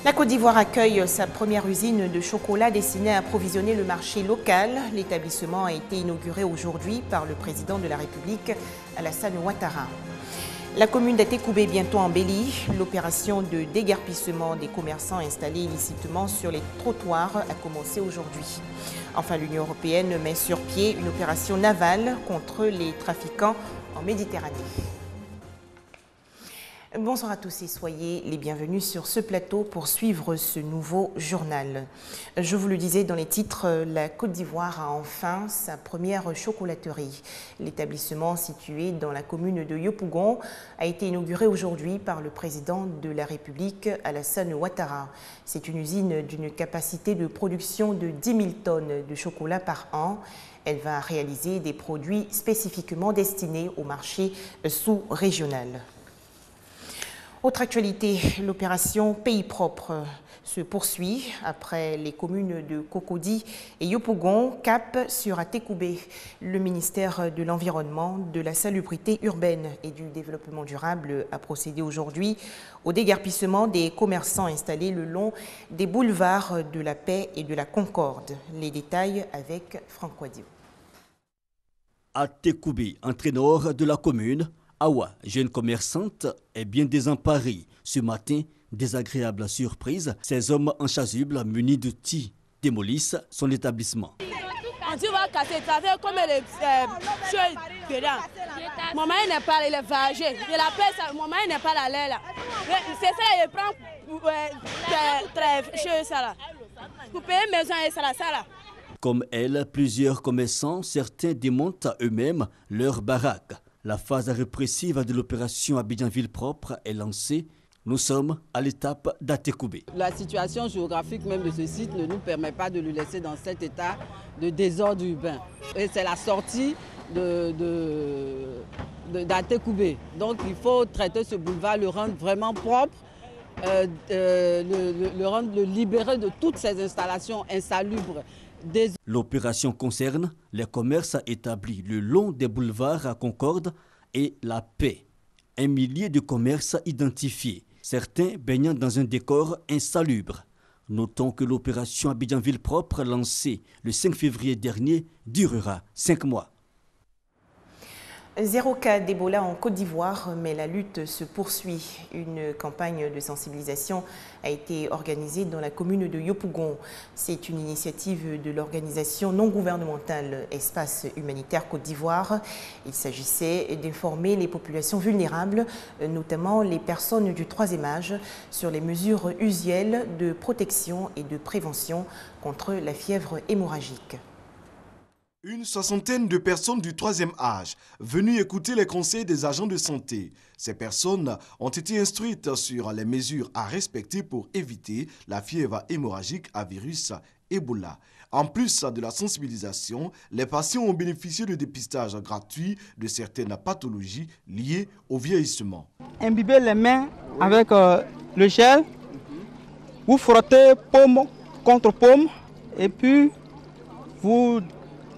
La Côte d'Ivoire accueille sa première usine de chocolat destinée à approvisionner le marché local. L'établissement a été inauguré aujourd'hui par le président de la République, Alassane Ouattara. La commune d'Atekoubé bientôt embellie. L'opération de déguerpissement des commerçants installés illicitement sur les trottoirs a commencé aujourd'hui. Enfin, l'Union européenne met sur pied une opération navale contre les trafiquants en Méditerranée. Bonsoir à tous et soyez les bienvenus sur ce plateau pour suivre ce nouveau journal. Je vous le disais dans les titres, la Côte d'Ivoire a enfin sa première chocolaterie. L'établissement situé dans la commune de Yopougon a été inauguré aujourd'hui par le président de la République, Alassane Ouattara. C'est une usine d'une capacité de production de 10 000 tonnes de chocolat par an. Elle va réaliser des produits spécifiquement destinés au marché sous-régional. Autre actualité, l'opération Pays propre se poursuit après les communes de Cocody et Yopougon, cap sur Atekoubé. Le ministère de l'Environnement, de la Salubrité urbaine et du Développement durable a procédé aujourd'hui au déguerpissement des commerçants installés le long des boulevards de la Paix et de la Concorde. Les détails avec Franck Wadio. Atekoubé, entraîneur de la commune, Awa, jeune commerçante, est bien désemparée. Ce matin, désagréable surprise, ces hommes en chasuble munis d'outils démolissent son établissement. On dit va casser, comme les choses dedans. Mon mari n'est pas là, il est vagé. Il appelle ça, mon mari n'est pas là. C'est ça, il prend très cher ça là. Pour payer maison et ça là. Comme elle, plusieurs commerçants, certains démontent eux-mêmes leur baraque. La phase répressive de l'opération Abidjan-Ville propre est lancée. Nous sommes à l'étape d'Atekoubé. La situation géographique même de ce site ne nous permet pas de le laisser dans cet état de désordre urbain. Et c'est la sortie d'Atekoubé. Donc il faut traiter ce boulevard, le rendre vraiment propre, le libérer de toutes ces installations insalubres. L'opération concerne les commerces établis le long des boulevards à Concorde et la Paix. 1 millier de commerces identifiés, certains baignant dans un décor insalubre. Notons que l'opération Abidjan-Ville propre lancée le 5 février dernier durera 5 mois. 0 cas d'Ebola en Côte d'Ivoire, mais la lutte se poursuit. Une campagne de sensibilisation a été organisée dans la commune de Yopougon. C'est une initiative de l'organisation non gouvernementale Espace Humanitaire Côte d'Ivoire. Il s'agissait d'informer les populations vulnérables, notamment les personnes du 3e âge, sur les mesures usuelles de protection et de prévention contre la fièvre hémorragique. Une soixantaine de personnes du 3e âge venues écouter les conseils des agents de santé. Ces personnes ont été instruites sur les mesures à respecter pour éviter la fièvre hémorragique à virus Ebola. En plus de la sensibilisation, les patients ont bénéficié de dépistage gratuit de certaines pathologies liées au vieillissement. Imbibez les mains avec le gel, vous frottez paume contre paume et puis vous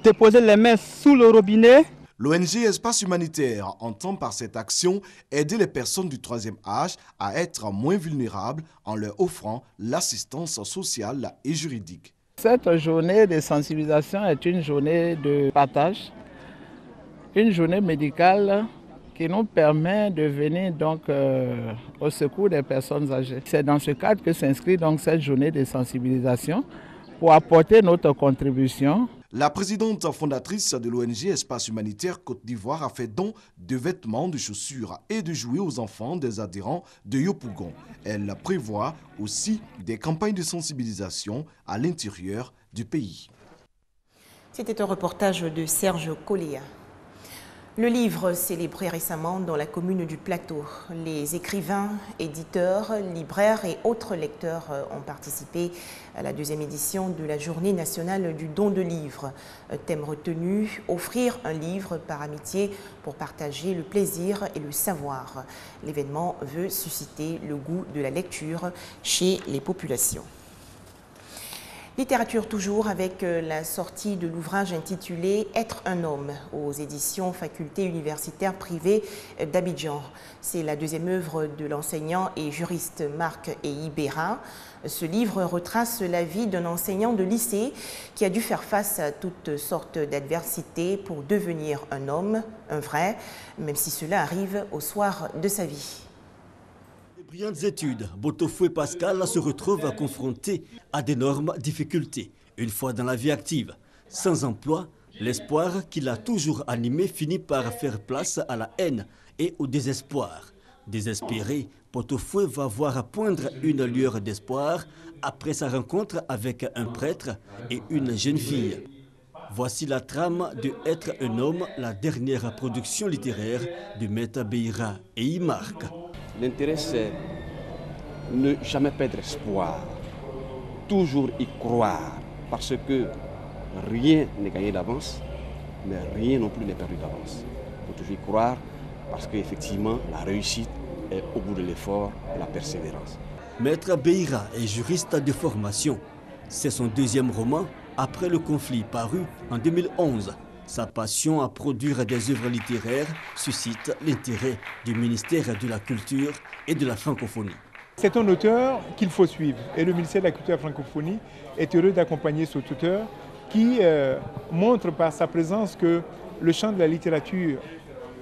déposer les mains sous le robinet. L'ONG Espace Humanitaire entend par cette action aider les personnes du 3e âge à être moins vulnérables en leur offrant l'assistance sociale et juridique. Cette journée de sensibilisation est une journée de partage, une journée médicale qui nous permet de venir donc au secours des personnes âgées. C'est dans ce cadre que s'inscrit donc cette journée de sensibilisation pour apporter notre contribution. La présidente fondatrice de l'ONG Espace Humanitaire Côte d'Ivoire a fait don de vêtements, de chaussures et de jouets aux enfants des adhérents de Yopougon. Elle prévoit aussi des campagnes de sensibilisation à l'intérieur du pays. C'était un reportage de Serge Coléa. Le livre célébré récemment dans la commune du Plateau. Les écrivains, éditeurs, libraires et autres lecteurs ont participé à la 2e édition de la Journée nationale du don de livres. Thème retenu, offrir un livre par amitié pour partager le plaisir et le savoir. L'événement veut susciter le goût de la lecture chez les populations. Littérature toujours avec la sortie de l'ouvrage intitulé « Être un homme » aux éditions Faculté universitaire privée d'Abidjan. C'est la deuxième œuvre de l'enseignant et juriste Marc Ibera. Ce livre retrace la vie d'un enseignant de lycée qui a dû faire face à toutes sortes d'adversités pour devenir un homme, un vrai, même si cela arrive au soir de sa vie. Brillantes études, Botofoué Pascal se retrouve confronté à d'énormes difficultés. Une fois dans la vie active, sans emploi, l'espoir qui l'a toujours animé finit par faire place à la haine et au désespoir. Désespéré, Botofoué va voir poindre une lueur d'espoir après sa rencontre avec un prêtre et une jeune fille. Voici la trame de « Être un homme », la dernière production littéraire de Maître Beira et Imark. L'intérêt, c'est ne jamais perdre espoir, toujours y croire, parce que rien n'est gagné d'avance, mais rien non plus n'est perdu d'avance. Il faut toujours y croire, parce qu'effectivement, la réussite est au bout de l'effort, la persévérance. Maître Beira est juriste de formation. C'est son deuxième roman après le conflit paru en 2011. Sa passion à produire des œuvres littéraires suscite l'intérêt du ministère de la Culture et de la Francophonie. C'est un auteur qu'il faut suivre et le ministère de la Culture et de la Francophonie est heureux d'accompagner cet auteur qui montre par sa présence que le champ de la littérature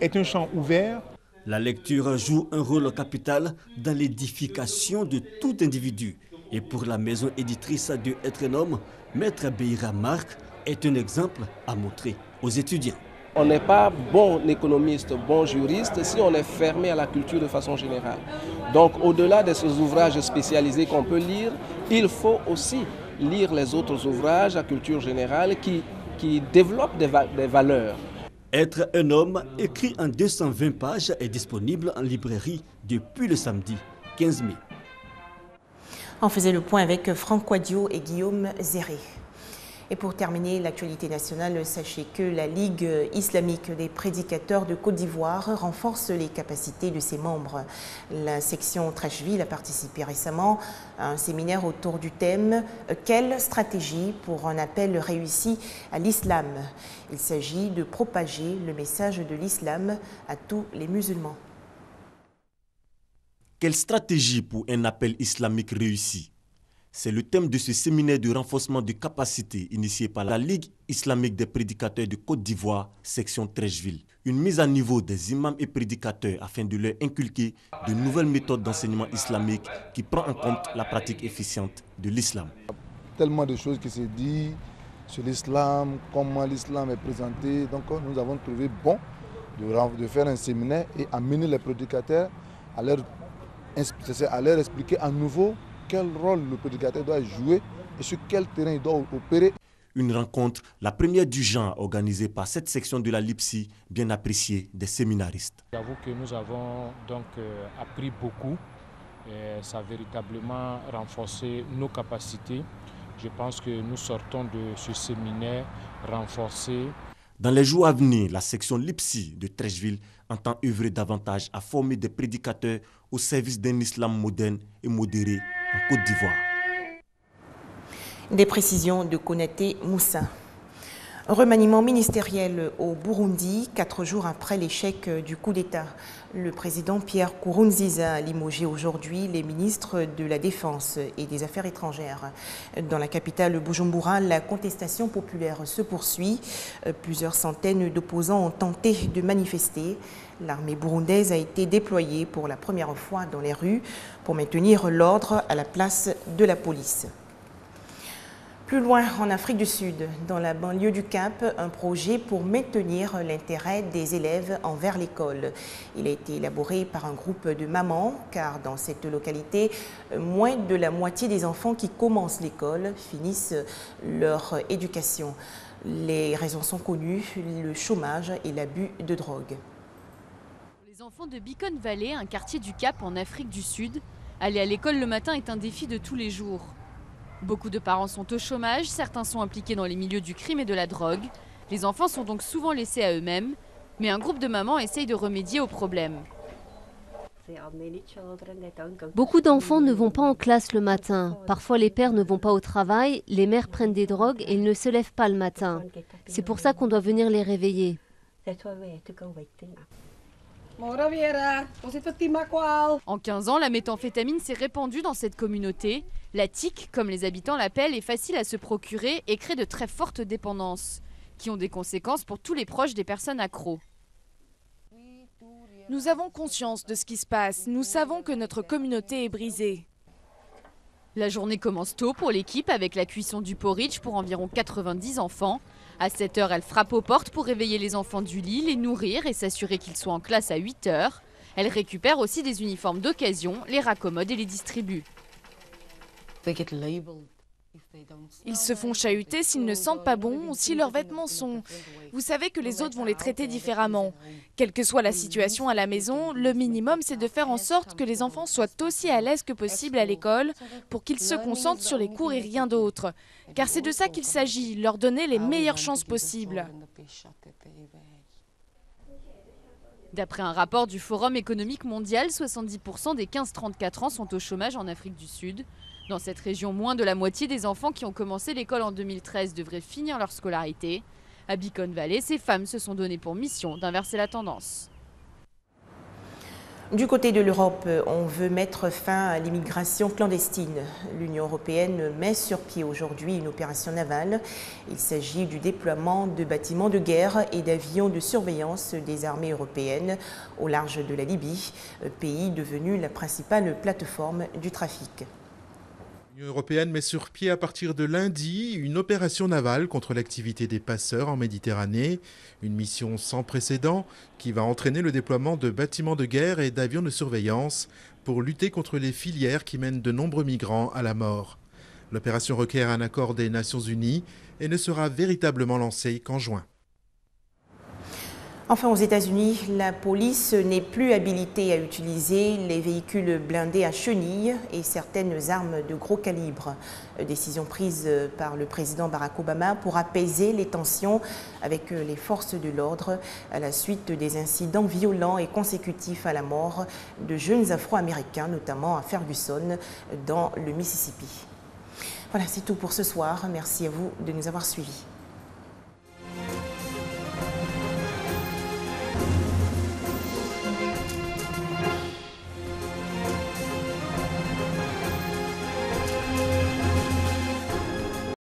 est un champ ouvert. La lecture joue un rôle capital dans l'édification de tout individu. Et pour la maison éditrice de Être un homme, Maître Beira Marc est un exemple à montrer aux étudiants. On n'est pas bon économiste, bon juriste si on est fermé à la culture de façon générale. Donc au-delà de ces ouvrages spécialisés qu'on peut lire, il faut aussi lire les autres ouvrages à culture générale qui développent des valeurs. Être un homme, écrit en 220 pages, est disponible en librairie depuis le samedi 15 mai. On faisait le point avec Franck Quadio et Guillaume Zéré. Et pour terminer l'actualité nationale, sachez que la Ligue islamique des prédicateurs de Côte d'Ivoire renforce les capacités de ses membres. La section Trècheville a participé récemment à un séminaire autour du thème « Quelle stratégie pour un appel réussi à l'islam ?» Il s'agit de propager le message de l'islam à tous les musulmans. Quelle stratégie pour un appel islamique réussi? C'est le thème de ce séminaire de renforcement de capacités initié par la Ligue islamique des prédicateurs de Côte d'Ivoire, section Trècheville. Une mise à niveau des imams et prédicateurs afin de leur inculquer de nouvelles méthodes d'enseignement islamique qui prend en compte la pratique efficiente de l'islam. Tellement de choses qui se disent sur l'islam, comment l'islam est présenté. Donc nous avons trouvé bon de faire un séminaire et amener les prédicateurs à leur expliquer à nouveau quel rôle le prédicateur doit jouer et sur quel terrain il doit opérer. Une rencontre, la première du genre organisée par cette section de la LIPSI, bien appréciée des séminaristes. J'avoue que nous avons donc appris beaucoup et ça a véritablement renforcé nos capacités. Je pense que nous sortons de ce séminaire renforcé. Dans les jours à venir, la section LIPSI de Trècheville entend œuvrer davantage à former des prédicateurs au service d'un islam moderne et modéré en Côte d'Ivoire. Des précisions de Konaté Moussa. Remaniement ministériel au Burundi, 4 jours après l'échec du coup d'État. Le président Pierre Nkurunziza a limogé aujourd'hui les ministres de la Défense et des Affaires étrangères. Dans la capitale Bujumbura, la contestation populaire se poursuit. Plusieurs centaines d'opposants ont tenté de manifester. L'armée burundaise a été déployée pour la première fois dans les rues pour maintenir l'ordre à la place de la police. Plus loin, en Afrique du Sud, dans la banlieue du Cap, un projet pour maintenir l'intérêt des élèves envers l'école. Il a été élaboré par un groupe de mamans, car dans cette localité, moins de la moitié des enfants qui commencent l'école finissent leur éducation. Les raisons sont connues, le chômage et l'abus de drogue. Les enfants de Beacon Valley, un quartier du Cap en Afrique du Sud, aller à l'école le matin est un défi de tous les jours. Beaucoup de parents sont au chômage, certains sont impliqués dans les milieux du crime et de la drogue. Les enfants sont donc souvent laissés à eux-mêmes, mais un groupe de mamans essaye de remédier au problème. Beaucoup d'enfants ne vont pas en classe le matin. Parfois les pères ne vont pas au travail, les mères prennent des drogues et ils ne se lèvent pas le matin. C'est pour ça qu'on doit venir les réveiller. En 15 ans, la méthamphétamine s'est répandue dans cette communauté. La TIC, comme les habitants l'appellent, est facile à se procurer et crée de très fortes dépendances, qui ont des conséquences pour tous les proches des personnes accros. Nous avons conscience de ce qui se passe. Nous savons que notre communauté est brisée. La journée commence tôt pour l'équipe avec la cuisson du porridge pour environ 90 enfants. À 7 h, elle frappe aux portes pour réveiller les enfants du lit, les nourrir et s'assurer qu'ils soient en classe à 8 h. Elle récupère aussi des uniformes d'occasion, les raccommode et les distribue. Ils se font chahuter s'ils ne sentent pas bon ou si leurs vêtements sont... Vous savez que les autres vont les traiter différemment. Quelle que soit la situation à la maison, le minimum c'est de faire en sorte que les enfants soient aussi à l'aise que possible à l'école pour qu'ils se concentrent sur les cours et rien d'autre. Car c'est de ça qu'il s'agit, leur donner les meilleures chances possibles. D'après un rapport du Forum économique mondial, 70% des 15-34 ans sont au chômage en Afrique du Sud. Dans cette région, moins de la moitié des enfants qui ont commencé l'école en 2013 devraient finir leur scolarité. À Beacon Valley, ces femmes se sont données pour mission d'inverser la tendance. Du côté de l'Europe, on veut mettre fin à l'immigration clandestine. L'Union européenne met sur pied aujourd'hui une opération navale. Il s'agit du déploiement de bâtiments de guerre et d'avions de surveillance des armées européennes au large de la Libye, pays devenu la principale plateforme du trafic. L'Union européenne met sur pied à partir de lundi une opération navale contre l'activité des passeurs en Méditerranée. Une mission sans précédent qui va entraîner le déploiement de bâtiments de guerre et d'avions de surveillance pour lutter contre les filières qui mènent de nombreux migrants à la mort. L'opération requiert un accord des Nations Unies et ne sera véritablement lancée qu'en juin. Enfin, aux États-Unis, la police n'est plus habilitée à utiliser les véhicules blindés à chenilles et certaines armes de gros calibre. Décision prise par le président Barack Obama pour apaiser les tensions avec les forces de l'ordre à la suite des incidents violents et consécutifs à la mort de jeunes Afro-Américains, notamment à Ferguson, dans le Mississippi. Voilà, c'est tout pour ce soir. Merci à vous de nous avoir suivis.